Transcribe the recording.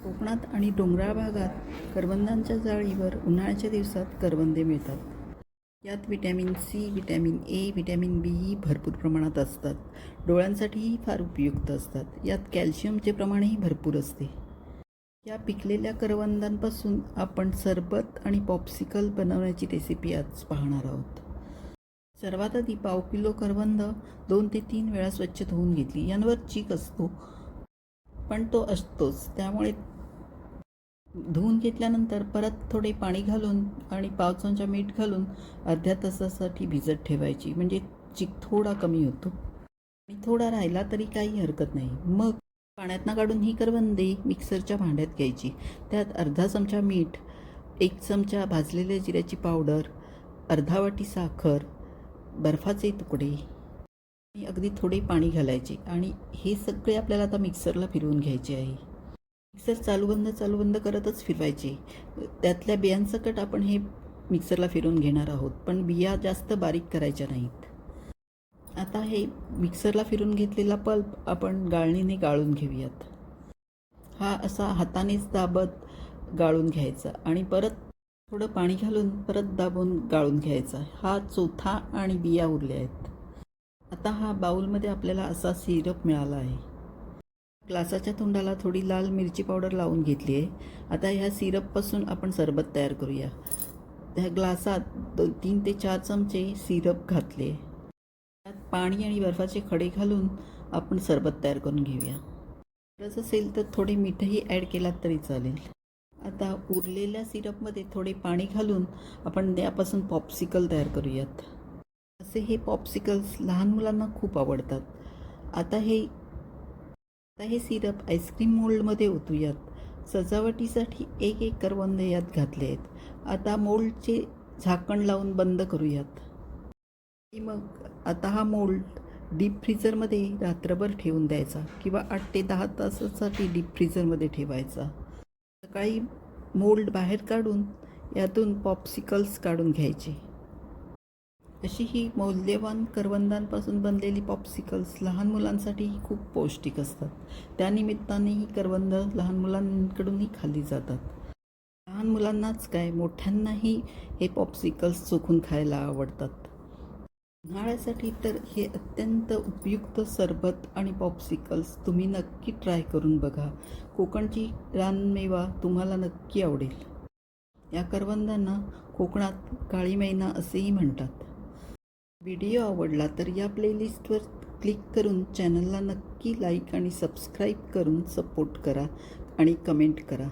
कोकणात आणि डोंगराळ भागात करवंदांच्या जाळीवर उन्हाळ्याच्या दिवसात करवंदे मिळतात. यात vitamin C, vitamin A, vitamin B भरपूर प्रमाणात असतात. डोळ्यांसाठीही फार उपयुक्त असतात. यात कॅल्शियमचे प्रमाणही भरपूर असते. या पिकलेल्या करवंदांपासून आपण सरबत आणि पॉप्सिकल बनवण्याची रेसिपी आज पाहणार आहोत. सर्वात आधी पाव किलो करवंद 2 ते 3 वेळा स्वच्छ धुवून घेतली. यांवर चीक असतो, पण तो असतोच, त्यामुळे धुवून घेतल्यानंतर परत थोडे पाणी घालून आणि पाव चमचा मीठ घालून अर्ध्या तासासाठी भिजत ठेवायची. म्हणजे चीक थोडा कमी होतो आणि थोडा राहिला तरी काही हरकत नाही. मग पाण्यातनं काढून ही करवंदे मिक्सरच्या भांड्यात घ्यायची. त्यात अर्धा चमचा मीठ, 1 चमचा भाजलेल्या जिऱ्याची पावडर, अर्धा वाटी साखर, बर्फाचे तुकडे आणि अगदी थोडे पाणी घालायचे आणि हे सगळे आपल्याला आता मिक्सरला फिरवून घ्यायचे आहे. मिक्सर चालू बंद करतच फिरवायचे. त्यातल्या बियांसकट आपण हे मिक्सरला फिरवून घेणार आहोत, पण बिया जास्त बारीक करायच्या नाहीत. आता हे मिक्सरला फिरून घेतलेला पल्प आपण गाळणीने गाळून घेऊयात. हा असा हातानेच दाबत गाळून घ्यायचा आणि परत थोडं पाणी घालून परत दाबून गाळून घ्यायचा. हा चौथा आणि बिया उरल्या आहेत. आता हा बाऊलमध्ये आपल्याला असा सिरप मिळाला आहे. ग्लासाच्या तोंडाला थोडी लाल मिरची पावडर लावून घेतली आहे. आता ह्या सिरपपासून आपण सरबत तयार करूया. त्या ग्लासात 3 ते 4 चमचे सिरप घातले. त्यात पाणी आणि बर्फाचे खडे घालून आपण सरबत तयार करून घेऊया. गरज असेल तर थोडे मीठही ॲड केलात तरी चालेल. आता उरलेल्या सिरपमध्ये थोडे पाणी घालून आपण त्यापासून पॉप्सिकल तयार करूयात. असे हे पॉप्सिकल्स लहान मुलांना खूप आवडतात. आता हे सिरप आईस्क्रीम मोल्डमध्ये ओतूयात. सजावटीसाठी एक करवंद यात घातले आहेत. आता मोल्डचे झाकण लावून बंद करूयात. मग आता हा मोल्ड डीप फ्रीझरमध्ये रात्रभर ठेवून द्यायचा किंवा 8 ते 10 तासासाठी डीप फ्रीझरमध्ये ठेवायचा. सकाळी मोल्ड बाहेर काढून यातून पॉप्सिकल्स काढून घ्यायचे. अशी ही मौल्यवान करवंदांपासून बनलेली पॉप्सिकल्स लहान मुलांसाठीही खूप पौष्टिक असतात. त्यानिमित्ताने ही करवंद लहान मुलांकडूनही खाल्ली जातात. लहान मुलांनाच काय, मोठ्यांनाही हे पॉप्सिकल्स चोखून खायला आवडतात. उन्हाळ्यासाठी तर हे अत्यंत उपयुक्त सरबत आणि पॉप्सिकल्स तुम्ही नक्की ट्राय करून बघा. कोकणची रानमेवा तुम्हाला नक्की आवडेल. या करवंदांना कोकणात काळी मैना असेही म्हणतात. व्हिडिओ आवडला तर या प्लेलिस्टवर क्लिक करून चॅनलला नक्की लाईक आणि सबस्क्राईब करून सपोर्ट करा आणि कमेंट करा.